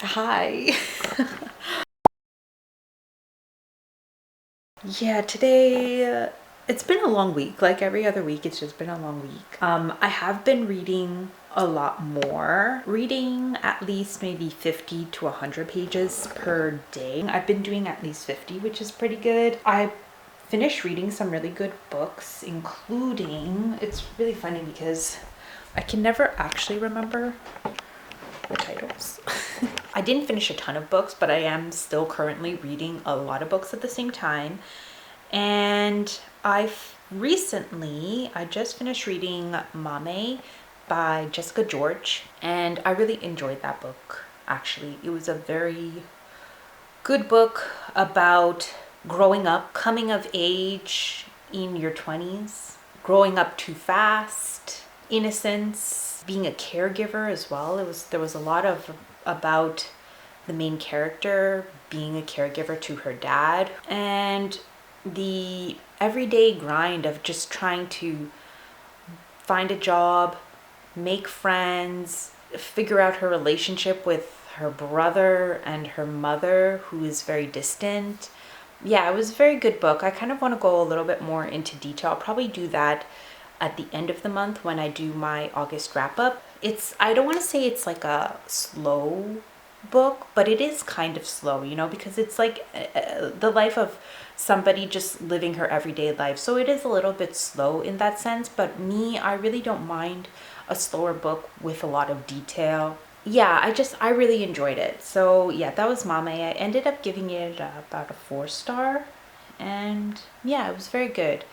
Hi. Yeah, today it's been a long week. Like every other week, it's just been a long week. I have been reading a lot more. Reading at least maybe 50 to 100 pages per day. I've been doing at least 50, which is pretty good. I finished reading some really good books, including, it's really funny because I can never actually remember the titles. I didn't finish a ton of books, but I am still currently reading a lot of books at the same time. And I just finished reading Maame by Jessica George, and I really enjoyed that book. Actually, it was a very good book about growing up, coming of age in your 20s, growing up too fast, innocence, being a caregiver as well. There was a lot of about the main character being a caregiver to her dad, and the everyday grind of just trying to find a job, make friends, figure out her relationship with her brother and her mother, who is very distant. Yeah, it was a very good book. I kind of want to go a little bit more into detail. I'll probably do that at the end of the month when I do my August wrap up. I don't want to say it's like a slow book, but it is kind of slow, because it's like the life of somebody just living her everyday life. So it is a little bit slow in that sense, but I really don't mind a slower book with a lot of detail. Yeah, I really enjoyed it. So yeah, that was Maame. I ended up giving it about a 4-star, and yeah, it was very good.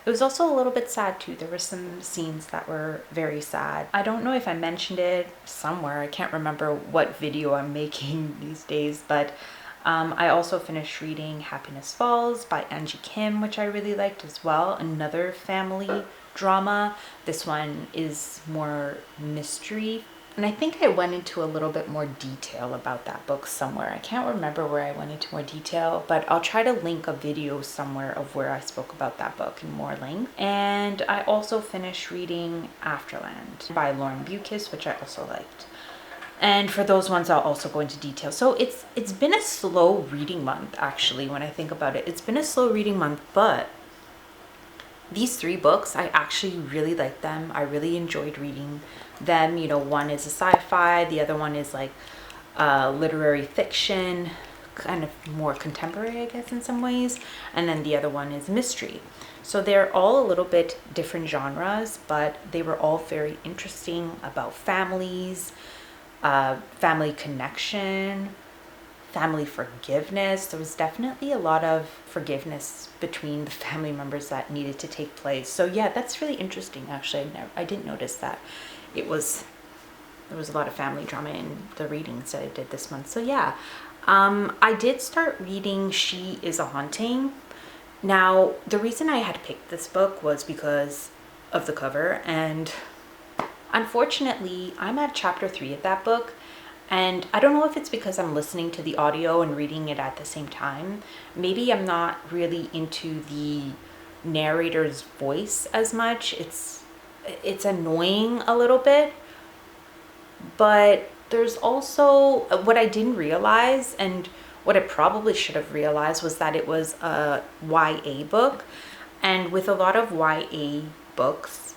It was also a little bit sad too. There were some scenes that were very sad. I don't know if I mentioned it somewhere. I can't remember what video I'm making these days, but I also finished reading Happiness Falls by Angie, which I really liked as well. Another family drama. This one is more mystery. And I think I went into a little bit more detail about that book somewhere. I can't remember where I went into more detail, but I'll try to link a video somewhere of where I spoke about that book in more length. And I also finished reading Afterland by Beukes, which I also liked. And for those ones, I'll also go into detail. So it's been a slow reading month, actually, when I think about it. It's been a slow reading month, but these 3 books, I actually really liked them. I really enjoyed reading them. One is a sci-fi, the other one is like literary fiction, kind of more contemporary, I guess, in some ways. And then the other one is mystery. So they're all a little bit different genres, but they were all very interesting about families, family connection, family forgiveness. There was definitely a lot of forgiveness between the family members that needed to take place. So yeah, that's really interesting. Actually, I didn't notice that there was a lot of family drama in the readings that I did this month. So yeah, I did start reading She Is a Haunting. Now, the reason I had picked this book was because of the cover, and unfortunately, I'm at chapter 3 of that book. And I don't know if it's because I'm listening to the audio and reading it at the same time. Maybe I'm not really into the narrator's voice as much. It's annoying a little bit. But there's also what I didn't realize, and what I probably should have realized, was that it was a YA book. And with a lot of YA books,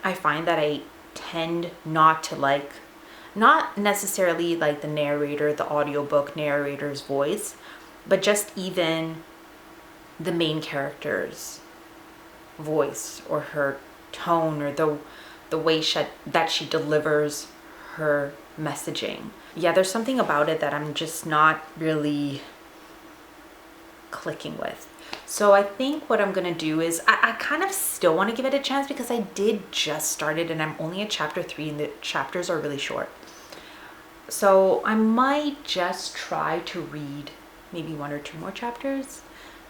I find that I tend not to not necessarily like the narrator, the audiobook narrator's voice, but just even the main character's voice or her tone, or the way that she delivers her messaging. Yeah, there's something about it that I'm just not really clicking with. So I think what I'm gonna do is I kind of still want to give it a chance, because I did just start it and I'm only at chapter 3 and the chapters are really short. So I might just try to read maybe 1 or 2 more chapters,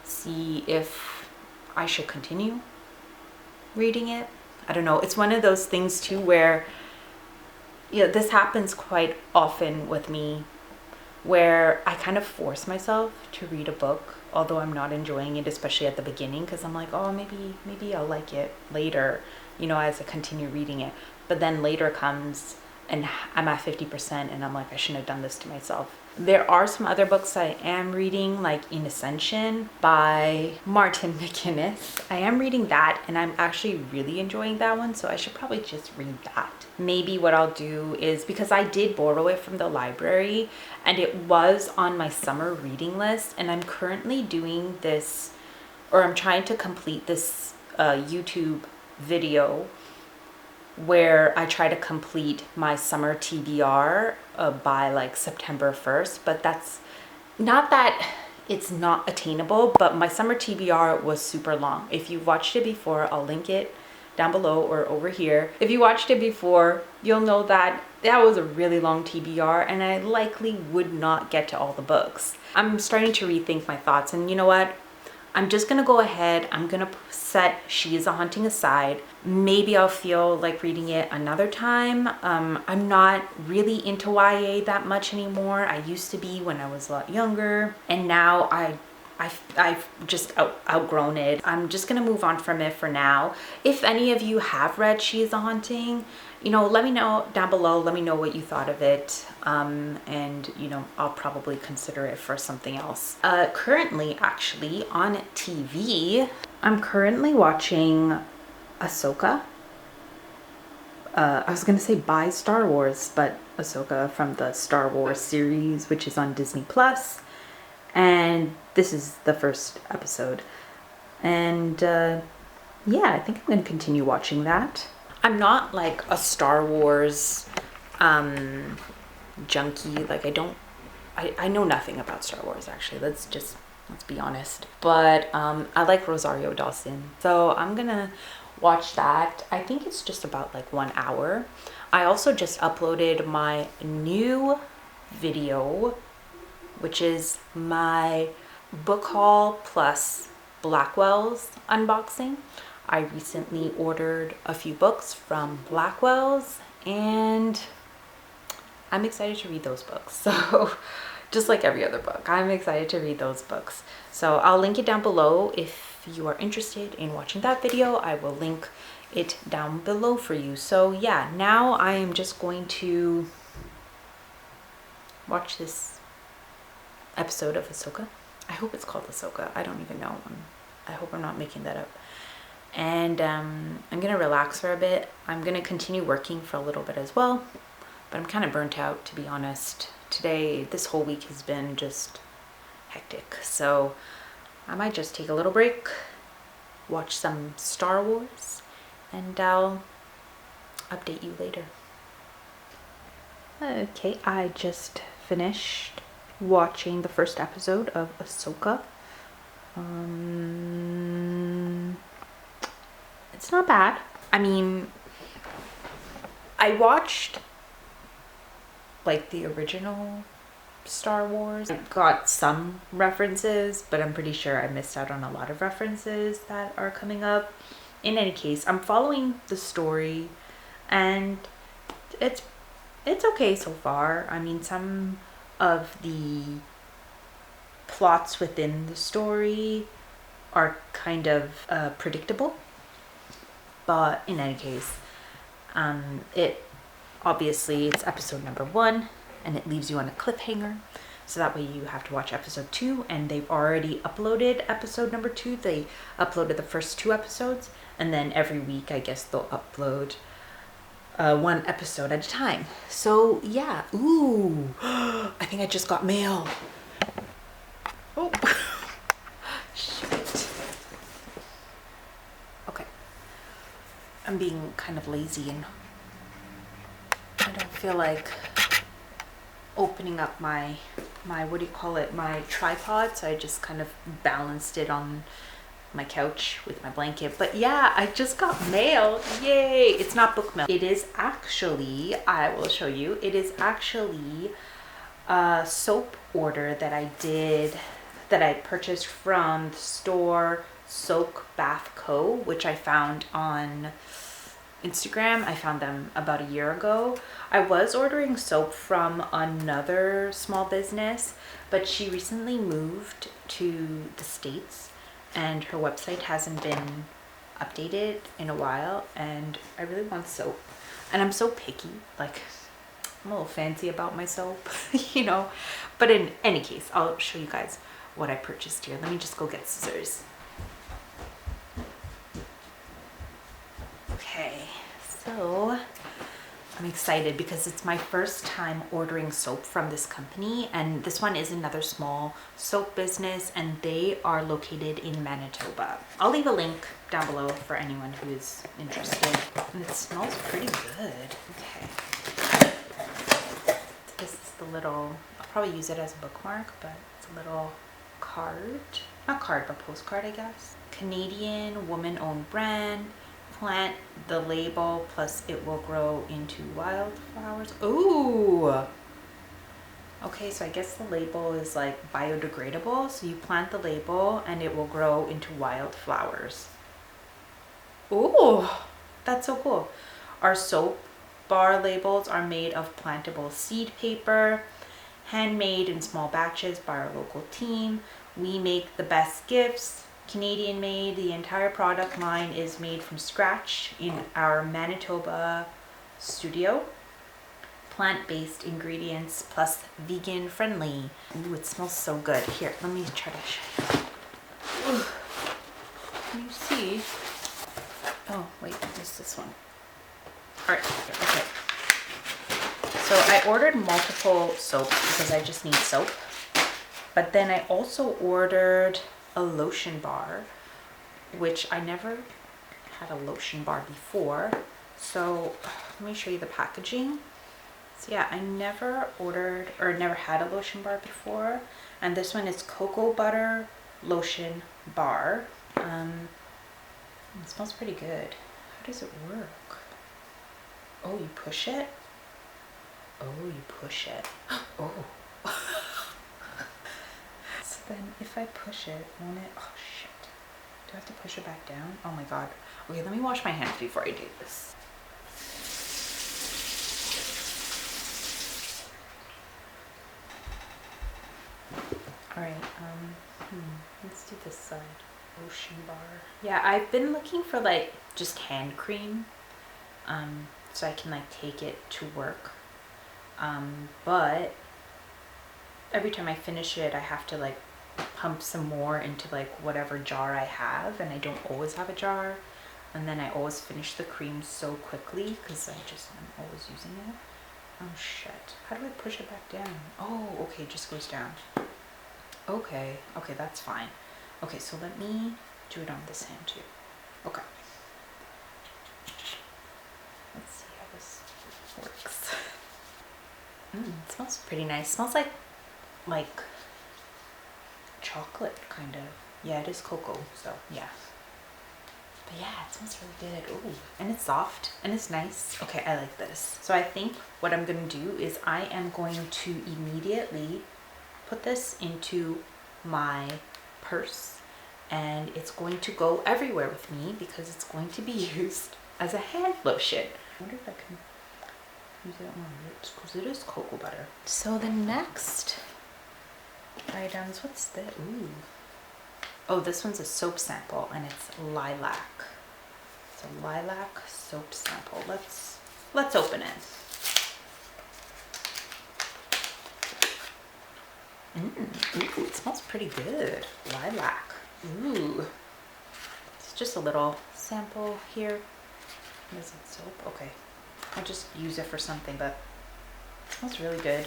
see if I should continue reading it. I don't know. It's one of those things too where, this happens quite often with me, where I kind of force myself to read a book, although I'm not enjoying it, especially at the beginning, because I'm like, oh, maybe I'll like it later, as I continue reading it. But then later comes and I'm at 50% and I'm like, I shouldn't have done this to myself. There are some other books I am reading, like in Ascension by MacInnes. I am reading that and I'm actually really enjoying that one, so I should probably just read that. Maybe what I'll do is, because I did borrow it from the library and it was on my summer reading list, and I'm currently doing this, or I'm trying to complete this YouTube video where I try to complete my summer TBR by like September 1st, but that's not that it's not attainable, but my summer TBR was super long. If you watched it before, I'll link it down below or over here. If you watched it before, you'll know that that was a really long TBR and I likely would not get to all the books. I'm starting to rethink my thoughts, and you know what? I'm just gonna go ahead. I'm gonna set She Is a Haunting aside. Maybe I'll feel like reading it another time. I'm not really into YA that much anymore. I used to be when I was a lot younger, and now I've just outgrown it. I'm just gonna move on from it for now. If any of you have read She Is a Haunting, you know, let me know down below. Let me know what you thought of it. And you know, I'll probably consider it for something else. Currently, actually, on TV, I'm currently watching Ahsoka. I was gonna say by Star Wars, but Ahsoka from the Star Wars series, which is on Disney Plus. And this is the first episode. And yeah, I think I'm gonna continue watching that. I'm not like a Star Wars junkie. Like I know nothing about Star Wars, actually. Let's be honest. But I like Rosario Dawson, so I'm gonna watch that. I think it's just about like 1 hour. I also just uploaded my new video, which is my book haul plus Blackwell's unboxing. I recently ordered a few books from Blackwell's and I'm excited to read those books. So just like every other book, I'm excited to read those books. So I'll link it down below. If you are interested in watching that video, I will link it down below for you. So yeah, now I am just going to watch this episode of Ahsoka. I hope it's called Ahsoka. I don't even know. I hope I'm not making that up. And I'm gonna relax for a bit. I'm gonna continue working for a little bit as well, but I'm kind of burnt out, to be honest. Today, this whole week has been just hectic, so I might just take a little break, watch some Star Wars, and I'll update you later. Okay, I just finished watching the first episode of Ahsoka. It's not bad. I mean, I watched like the original Star Wars. I got some references, but I'm pretty sure I missed out on a lot of references that are coming up. In any case, I'm following the story and it's okay so far. I mean, some of the plots within the story are kind of predictable, but in any case, it's episode number 1 and it leaves you on a cliffhanger, so that way you have to watch episode 2, and they've already uploaded episode number 2. They uploaded the first 2 episodes, and then every week I guess they'll upload 1 episode at a time. So yeah. Ooh, I think I just got mail. Oh shit. Okay, I'm being kind of lazy and I don't feel like opening up my what do you call it, my tripod, so I just kind of balanced it on my couch with my blanket. But yeah, I just got mail. Yay. It's not book mail. It is actually, I will show you, it is actually a soap order that I did, that I purchased from the store Soak Bath Co., which I found on Instagram. I found them about a year ago. I was ordering soap from another small business, but she recently moved to the States and her website hasn't been updated in a while, and I really want soap. And I'm so picky. Like, I'm a little fancy about my soap, you know. But in any case, I'll show you guys what I purchased here. Let me just go get scissors. Okay, so I'm excited because it's my first time ordering soap from this company, and this one is another small soap business, and they are located in Manitoba. I'll leave a link down below for anyone who is interested. And it smells pretty good. Okay. This is the little, I'll probably use it as a bookmark, but it's a little card. Not card, but postcard, I guess. Canadian woman-owned brand. Plant the label, plus it will grow into wildflowers. Ooh! Okay, so I guess the label is like biodegradable. So you plant the label and it will grow into wildflowers. Ooh, that's so cool. Our soap bar labels are made of plantable seed paper, handmade in small batches by our local team. We make the best gifts. Canadian made. The entire product line is made from scratch in our Manitoba studio. Plant-based ingredients plus vegan friendly. Ooh, it smells so good. Here, let me try to show you. Ooh. Can you see? Oh, wait, there's this one. All right, okay. So I ordered multiple soaps because I just need soap. But then I also ordered a lotion bar, which I never had a lotion bar before. So let me show you the packaging. So yeah, I never ordered or never had a lotion bar before. And this one is cocoa butter lotion bar. It smells pretty good. How does it work? Oh, you push it? Oh, you push it. Oh. Then if I push it, won't it? Oh shit. Do I have to push it back down? Oh my god. Okay, let me wash my hands before I do this. Alright, let's do this side. Lotion bar. Yeah, I've been looking for like just hand cream. So I can like take it to work. But every time I finish it, I have to like pump some more into like whatever jar I have, and I don't always have a jar, and then I always finish the cream so quickly because I'm always using it. Oh shit, how do I push it back down? Oh, okay, it just goes down. Okay, that's fine. Okay, so let me do it on this hand too. Okay, let's see how this works. It smells pretty nice. It smells like chocolate, kind of. Yeah, it is cocoa, so yeah. But yeah, it smells really good. Ooh, and it's soft and it's nice. Okay, I like this. So I think what I'm gonna do is I am going to immediately put this into my purse, and it's going to go everywhere with me because it's going to be used as a hand lotion. I wonder if I can use it on my lips because it is cocoa butter. So the next items, what's this? Ooh. Oh, this one's a soap sample and it's lilac. It's a lilac soap sample. Let's open it. Ooh, it smells pretty good. Lilac. Ooh. It's just a little sample here. Is it soap? Okay. I'll just use it for something, but it smells really good.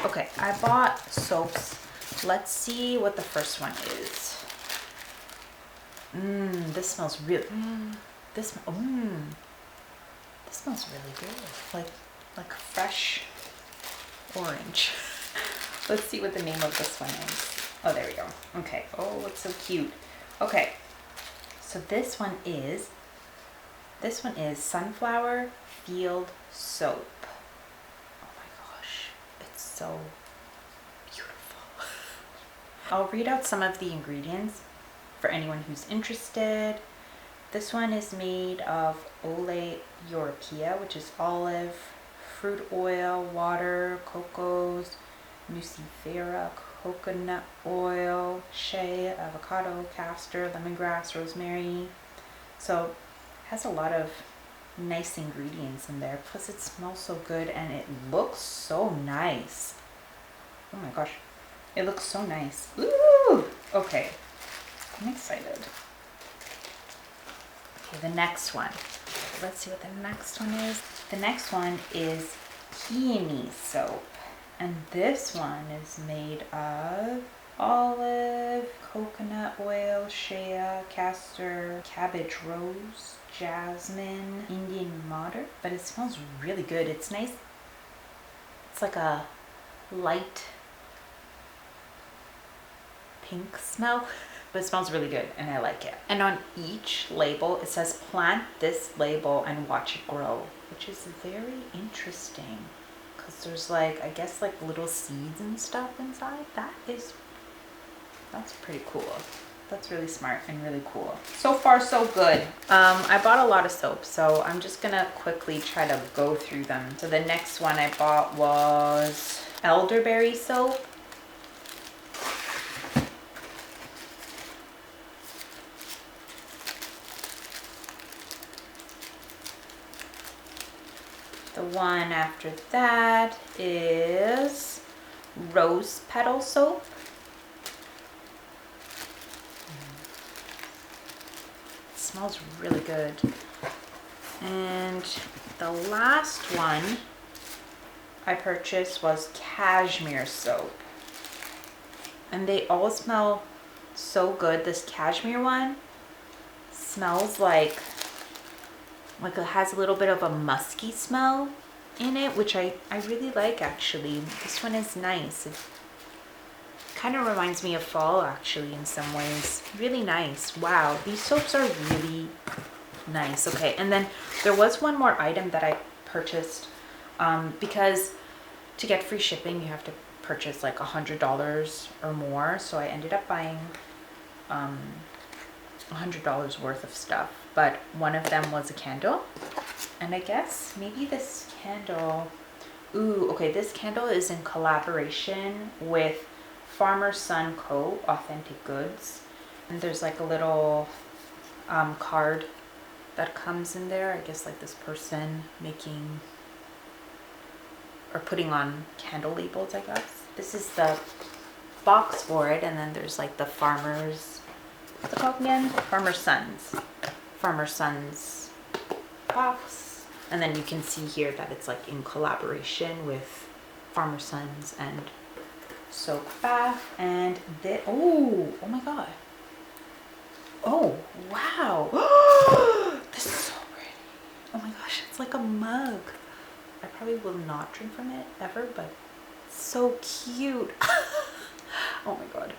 Okay, I bought soaps. Let's see what the first one is. This smells really. This smells really good. Like fresh orange. Let's see what the name of this one is. Oh, there we go. Okay. Oh, it's so cute. Okay. So this one is Sunflower Field Soap. Oh my gosh, it's so beautiful. I'll read out some of the ingredients for anyone who's interested. This one is made of Ole Europaea, which is olive, fruit oil, water, cocos, nucifera, coconut oil, shea, avocado, castor, lemongrass, rosemary. So it has a lot of nice ingredients in there. Plus it smells so good and it looks so nice. Oh my gosh, it looks so nice. Ooh, okay, I'm excited. Okay, the next one. Let's see what the next one is. The next one is peony soap. And this one is made of olive, coconut oil, shea, castor, cabbage rose, jasmine, Indian madder. But it smells really good. It's nice. It's like a light pink smell, but it smells really good and I like it. And on each label it says plant this label and watch it grow, which is very interesting because there's like, I guess like little seeds and stuff inside. That's pretty cool. That's really smart and really cool. So far so good. I bought a lot of soap, so I'm just gonna quickly try to go through them. So the next one I bought was elderberry soap. The one after that is rose petal soap. It smells really good. And the last one I purchased was cashmere soap. And they all smell so good. This cashmere one smells like it has a little bit of a musky smell in it, which I really like actually. This one is nice. It kind of reminds me of fall actually in some ways. Really nice. Wow, these soaps are really nice. Okay, and then there was one more item that I purchased because to get free shipping you have to purchase like $100 or more. So I ended up buying $100 worth of stuff. But one of them was a candle, and I guess maybe this candle, ooh, okay, this candle is in collaboration with Farmer Sun Co. Authentic Goods, and there's like a little card that comes in there. I guess like this person making or putting on candle labels, I guess. This is the box for it, and then there's like the farmers, what's it called again? Farmer Sun's box, and then you can see here that it's like in collaboration with Farmer Sun's and Soak Bath. And oh my god, oh wow, this is so pretty. Oh my gosh, it's like a mug. I probably will not drink from it ever, but it's so cute. Oh my god,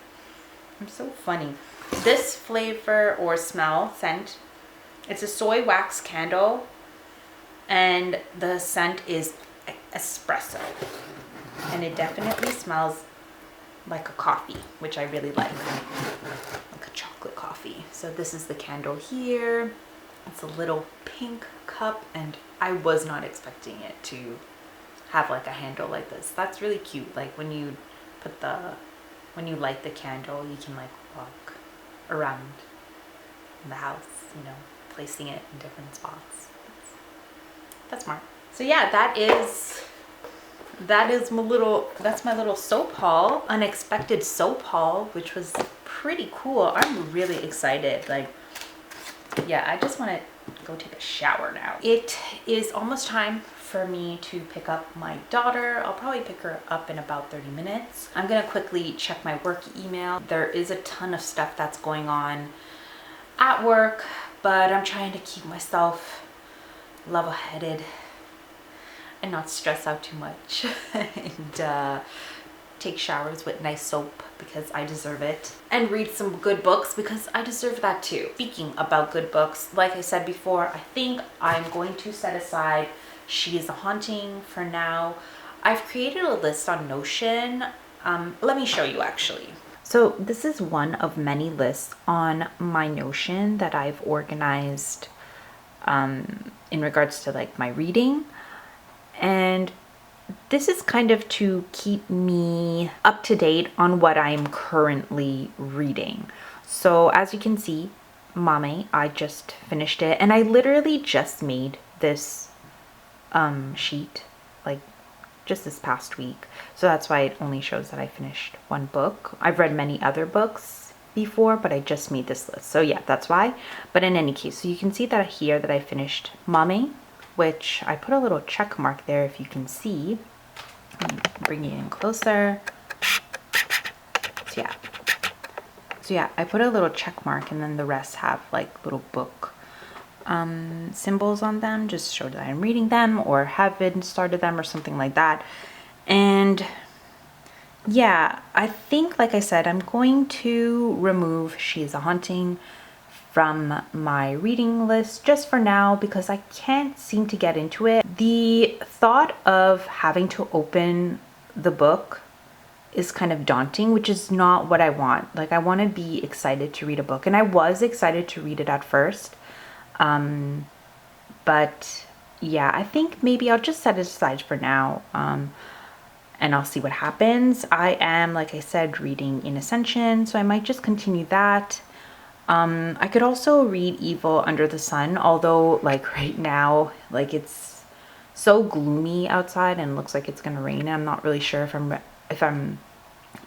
I'm so funny. This flavor or smell scent, it's a soy wax candle, and the scent is espresso, and it definitely smells like a coffee, which I really like a chocolate coffee. So this is the candle here. It's a little pink cup, and I was not expecting it to have like a handle like this. That's really cute. Like when you light the candle, you can like walk around the house, you know, placing it in different spots. That's smart. So yeah, that's my little soap haul, unexpected soap haul, which was pretty cool. I'm really excited. Like, yeah, I just want to go take a shower now. It is almost time for me to pick up my daughter. I'll probably pick her up in about 30 minutes. I'm gonna quickly check my work email. There is a ton of stuff that's going on at work, but I'm trying to keep myself level-headed and not stress out too much and take showers with nice soap because I deserve it, and read some good books because I deserve that too. Speaking about good books, like I said before, I think I'm going to set aside She Is a Haunting for now. I've created a list on Notion. Let me show you actually. So this is one of many lists on my Notion that I've organized in regards to like my reading. And this is kind of to keep me up to date on what I'm currently reading. So as you can see, Maame, I just finished it, and I literally just made this sheet like just this past week, so that's why it only shows that I finished one book. I've read many other books before, but I just made this list, so yeah, that's why. But in any case, so you can see that here that I finished Maame, which I put a little check mark there if you can see. Bring it in closer. So yeah, I put a little check mark, and then the rest have like little book symbols on them, just show that I'm reading them or haven't started them or something like that. And yeah, I think, like I said, I'm going to remove She's a Haunting from my reading list just for now, because I can't seem to get into it. The thought of having to open the book is kind of daunting, which is not what I want. Like, I want to be excited to read a book, and I was excited to read it at first. But yeah, I think maybe I'll just set it aside for now, and I'll see what happens. I am, like I said, reading in Ascension, so I might just continue that. I could also read Evil Under the Sun, although like right now, like it's so gloomy outside and looks like it's gonna rain. I'm not really sure if I'm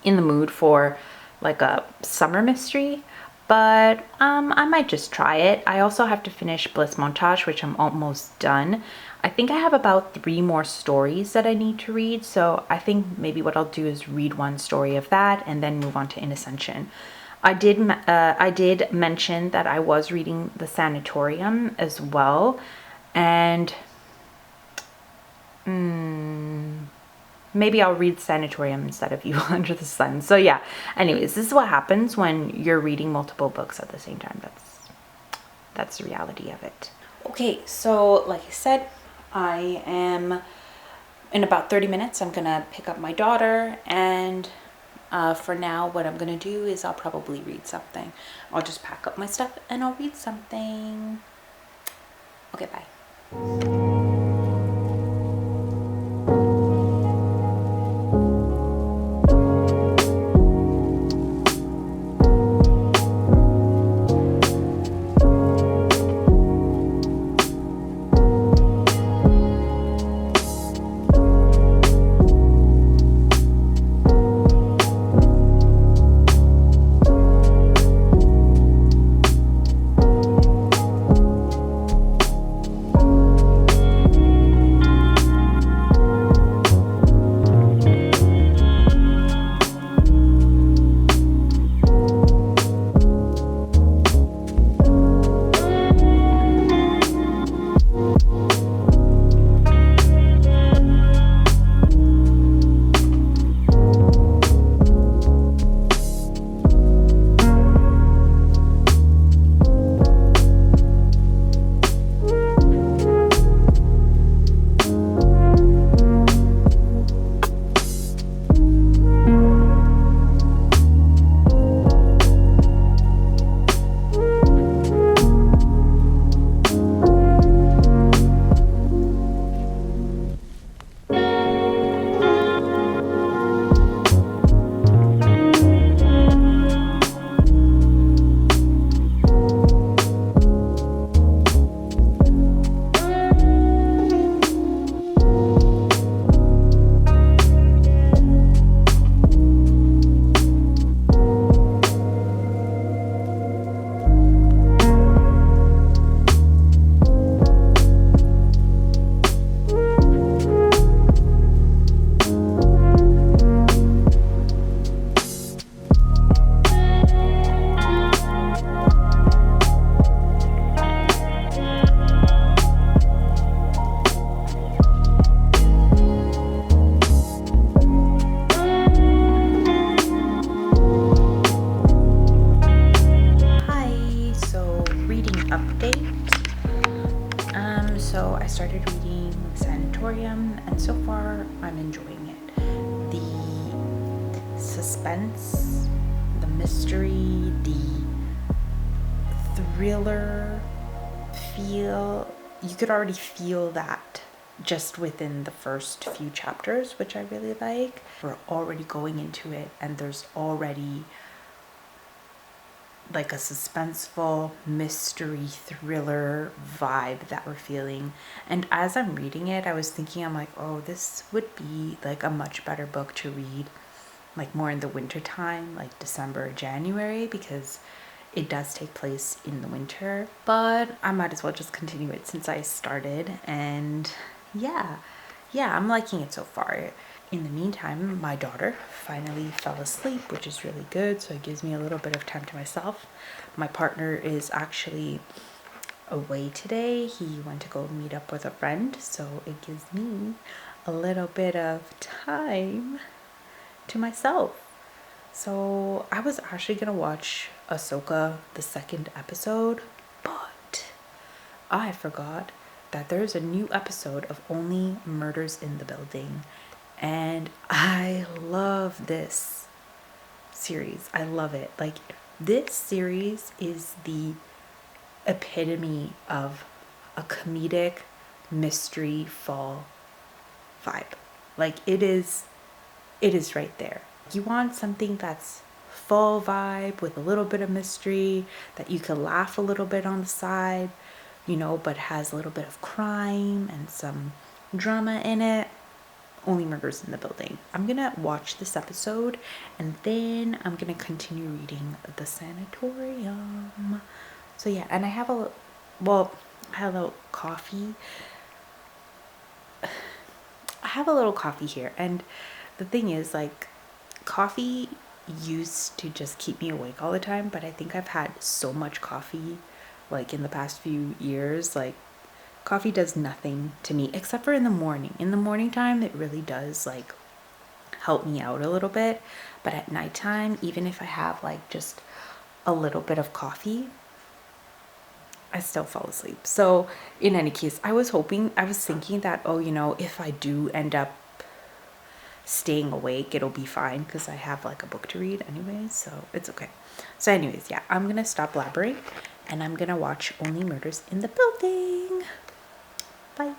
in the mood for like a summer mystery, but I might just try it. I also have to finish Bliss Montage, which I'm almost done. I think I have about 3 more stories that I need to read, so I think maybe what I'll do is read one story of that and then move on to In Ascension. I did mention that I was reading the Sanatorium as well, and maybe I'll read Sanatorium instead of Evil Under the Sun. So yeah, anyways, this is what happens when you're reading multiple books at the same time. That's the reality of it. Okay, so like I said, I am in about 30 minutes. I'm gonna pick up my daughter, and for now, what I'm gonna do is I'll probably read something. I'll just pack up my stuff and I'll read something. Okay, bye. started reading Sanatorium, and so far I'm enjoying it. The suspense, the mystery, the thriller feel, you could already feel that just within the first few chapters, which I really like. We're already going into it and there's already like a suspenseful mystery thriller vibe that we're feeling. And as I'm reading it, I was thinking, I'm like, oh, this would be like a much better book to read like more in the winter time, like December, January, because it does take place in the winter. But I might as well just continue it since I started. And yeah, I'm liking it so far. In the meantime, my daughter finally fell asleep, which is really good, so it gives me a little bit of time to myself. My partner is actually away today. He went to go meet up with a friend, so it gives me a little bit of time to myself. So I was actually gonna watch Ahsoka, the second episode, but I forgot that there's a new episode of Only Murders in the Building. And I love this series. I love it. Like, this series is the epitome of a comedic mystery fall vibe. Like, it is right there. You want something that's fall vibe with a little bit of mystery, that you can laugh a little bit on the side, you know, but has a little bit of crime and some drama in it. Only Murders in the Building. I'm gonna watch this episode and then I'm gonna continue reading the Sanatorium. So yeah, and I have a little coffee. I have a little coffee here, and the thing is, like, coffee used to just keep me awake all the time, but I think I've had so much coffee like in the past few years, like coffee does nothing to me except for in the morning. In the morning time, it really does like help me out a little bit. But at nighttime, even if I have like just a little bit of coffee, I still fall asleep. So in any case, I was thinking that, oh, you know, if I do end up staying awake, it'll be fine because I have like a book to read anyways, so it's okay. So anyways, yeah, I'm gonna stop blabbering and I'm gonna watch Only Murders in the Building. Bye.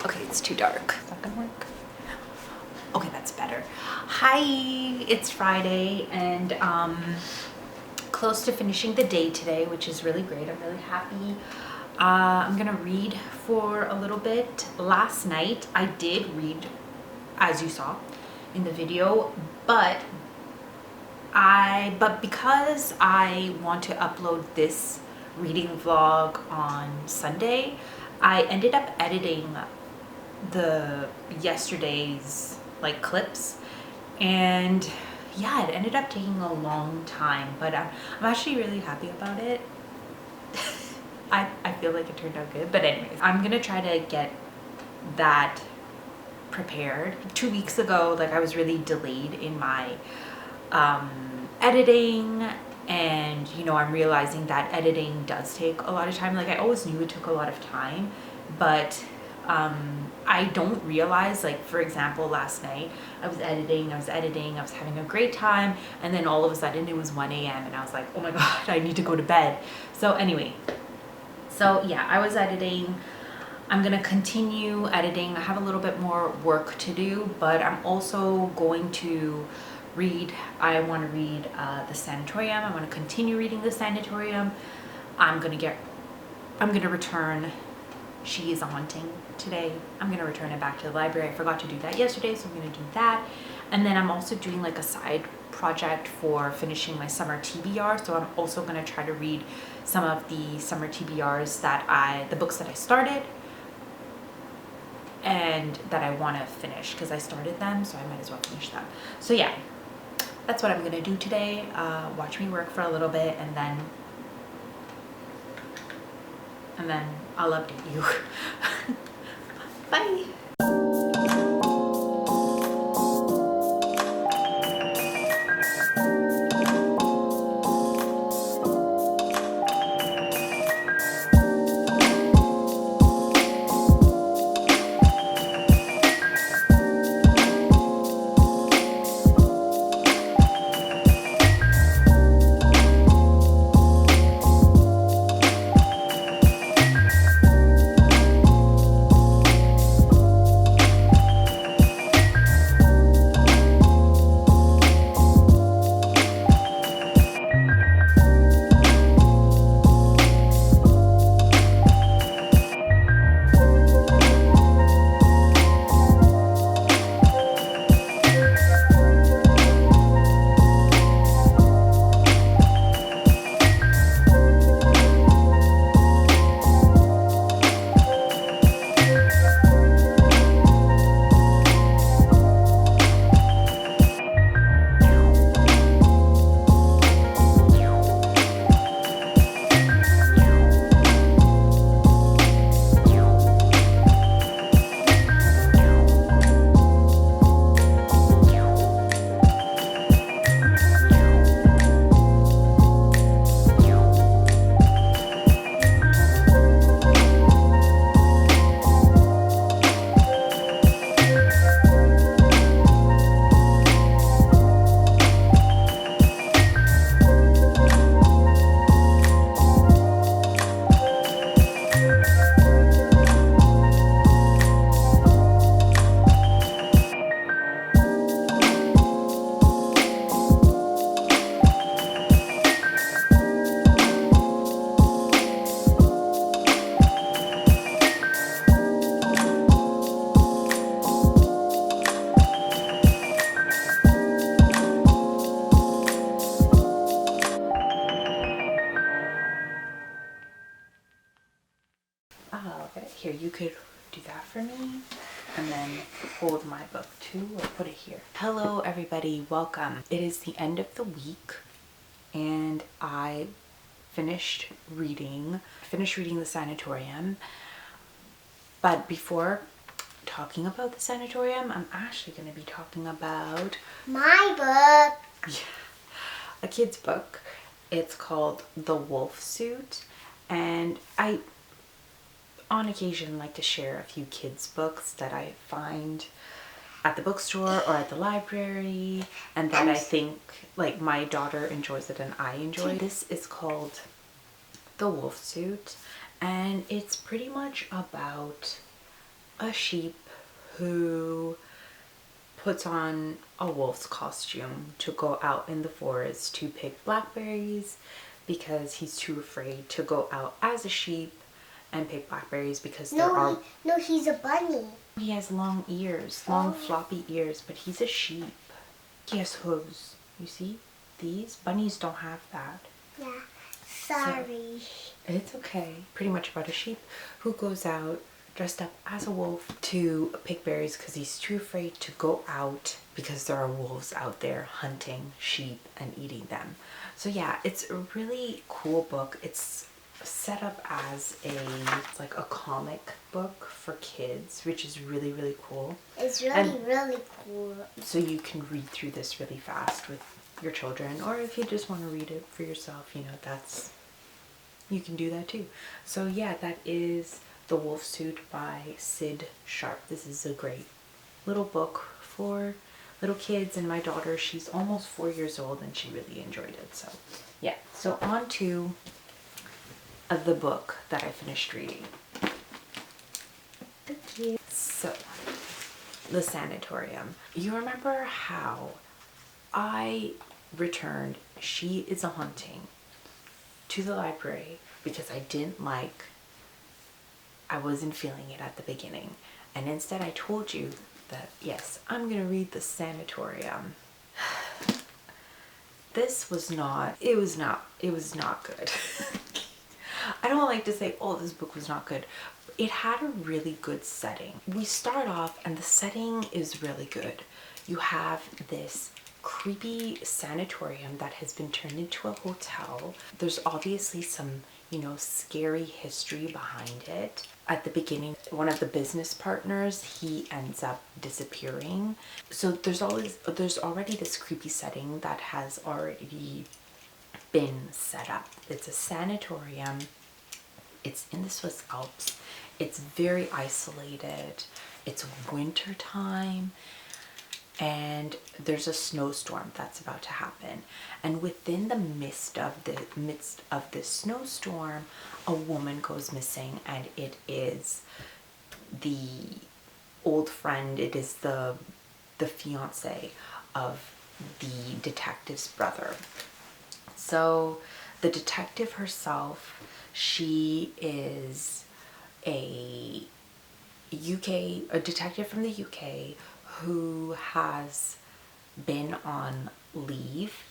Okay, it's too dark. Is that gonna work? Okay, that's better. Hi, it's Friday and close to finishing the day today, which is really great. I'm really happy. I'm gonna read for a little bit. Last night I did read, as you saw in the video, but because I want to upload this reading vlog on Sunday, I ended up editing the yesterday's like clips, and yeah, it ended up taking a long time, but I'm actually really happy about it. I feel like it turned out good, but anyways, I'm gonna try to get that prepared. 2 weeks ago, like, I was really delayed in my editing, and you know, I'm realizing that editing does take a lot of time. Like, I always knew it took a lot of time, but I don't realize, like, for example, last night I was editing, I was having a great time, and then all of a sudden it was 1 a.m. and I was like, oh my god, I need to go to bed. So anyway, so yeah, I was editing. I'm gonna continue editing. I have a little bit more work to do, but I'm also going to read. I want to read the Sanatorium. I want to continue reading the Sanatorium. I'm gonna return She Is a Haunting today. I'm gonna return it back to the library. I forgot to do that yesterday, so I'm gonna do that. And then I'm also doing like a side project for finishing my summer TBR, so I'm also gonna try to read some of the summer TBRs the books that I started. and that I want to finish because I started them, so I might as well finish them. So yeah, that's what I'm gonna do today. Watch me work for a little bit, and then I'll update you. Bye. Here, you could do that for me and then hold my book too, or put it here. Hello everybody, welcome. It is the end of the week and I finished reading the Sanatorium. But before talking about the Sanatorium, I'm actually going to be talking about my book. A kid's book. It's called The Wolf Suit, and I on occasion like to share a few kids books that I find at the bookstore or at the library and that I think like my daughter enjoys it and I enjoy. This is called The Wolf Suit, and it's pretty much about a sheep who puts on a wolf's costume to go out in the forest to pick blackberries because he's too afraid to go out as a sheep and pick blackberries because No, he's a bunny. He has long ears, long floppy ears, but he's a sheep. He has hooves. You see? These bunnies don't have that. Yeah. Sorry. So, it's okay. Pretty much about a sheep who goes out dressed up as a wolf to pick berries because he's too afraid to go out because there are wolves out there hunting sheep and eating them. So yeah, it's a really cool book. It's set up as like a comic book for kids, which is really, really cool. It's really, really cool. So you can read through this really fast with your children, or if you just want to read it for yourself, you know, you can do that too. So yeah, that is The Wolf Suit by Sid Sharp. This is a great little book for little kids, and my daughter, she's almost 4 years old and she really enjoyed it. So yeah, so on to the book that I finished reading. Thank you. So, the Sanatorium. You remember how I returned She Is a Haunting to the library because I wasn't feeling it at the beginning, and instead I told you that yes, I'm gonna read the Sanatorium. This was not, it was not good. I don't like to say, oh, this book was not good. It had a really good setting. We start off and the setting is really good. You have this creepy sanatorium that has been turned into a hotel. There's obviously some, you know, scary history behind it. At the beginning, one of the business partners, he ends up disappearing. So there's already this creepy setting that has already been set up. It's a sanatorium. It's in the Swiss Alps. It's very isolated. It's winter time. And there's a snowstorm that's about to happen. And within the midst of this snowstorm, a woman goes missing, and it is the old friend, it is the fiance of the detective's brother. So the detective herself, she is a detective from the UK who has been on leave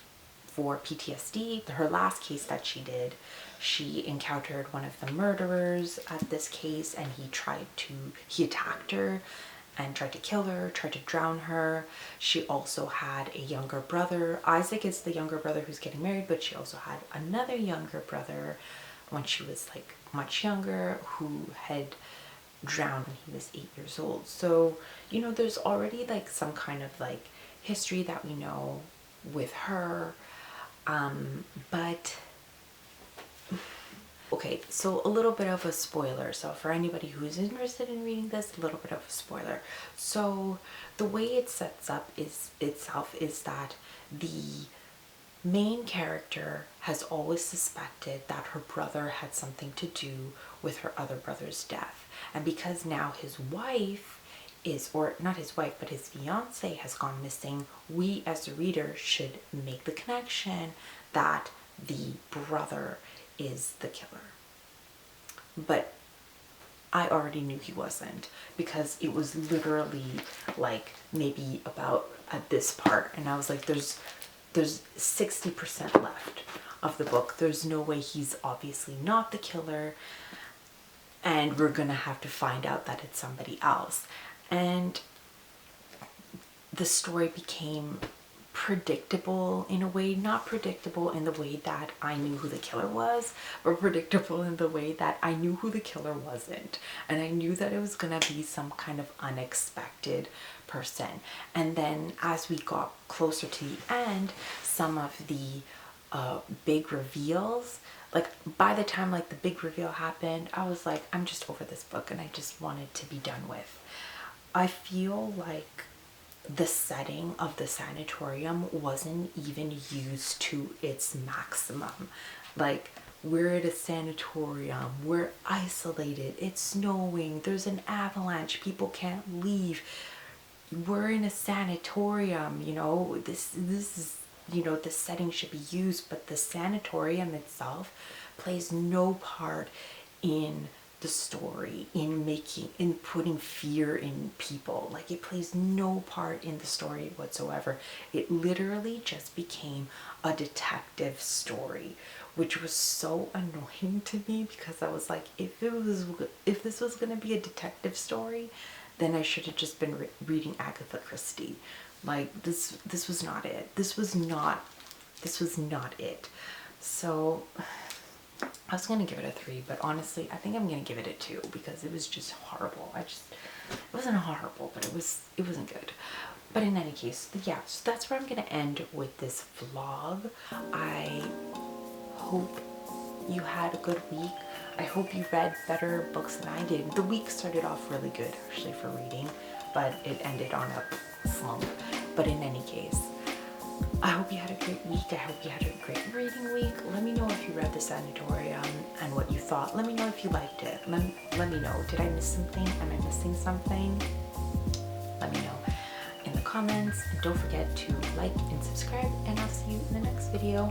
for PTSD. Her last case that she did, she encountered one of the murderers at this case, and he attacked her and tried to kill her, tried to drown her. She also had a younger brother. Isaac is the younger brother who's getting married, but she also had another younger brother when she was like much younger, who had drowned when he was 8 years old. So, you know, there's already like some kind of like history that we know with her. But okay, so a little bit of a spoiler. So for anybody who's interested in reading this, a little bit of a spoiler. So the way it sets up is that the main character has always suspected that her brother had something to do with her other brother's death. And because now his wife is, or not his wife, but his fiance has gone missing, we as the reader should make the connection that the brother is the killer. But I already knew he wasn't, because it was literally like maybe about at this part, and I was like, there's 60% left of the book. There's no way he's obviously not the killer, and we're gonna have to find out that it's somebody else. And the story became predictable in a way, not predictable in the way that I knew who the killer was, but predictable in the way that I knew who the killer wasn't. And I knew that it was gonna be some kind of unexpected person. And then as we got closer to the end, some of the big reveals, like by the time like the big reveal happened, I was like, I'm just over this book and I just wanted to be done with. I feel like the setting of the sanatorium wasn't even used to its maximum. Like, we're at a sanatorium, we're isolated, it's snowing, there's an avalanche, people can't leave, we're in a sanatorium, you know, this is, you know, the setting should be used, but the sanatorium itself plays no part in the story, in putting fear in people. Like, it plays no part in the story whatsoever. It literally just became a detective story, which was so annoying to me, because I was like, if this was gonna be a detective story, then I should have just been reading Agatha Christie. Like, this was not it. This was not it. So I was gonna give it a 3, but honestly, I think I'm gonna give it a 2, because it was just horrible. It wasn't horrible, but it wasn't good. But in any case, yeah, so that's where I'm gonna end with this vlog. I hope you had a good week. I hope you read better books than I did. The week started off really good, actually, for reading, but it ended on a slump. But in any case, I hope you had a great week. I hope you had a great reading week. Let me know if you read the Sanatorium and what you thought. Let me know if you liked it. Let me know. Did I miss something? Am I missing something? Let me know in the comments. And don't forget to like and subscribe, and I'll see you in the next video.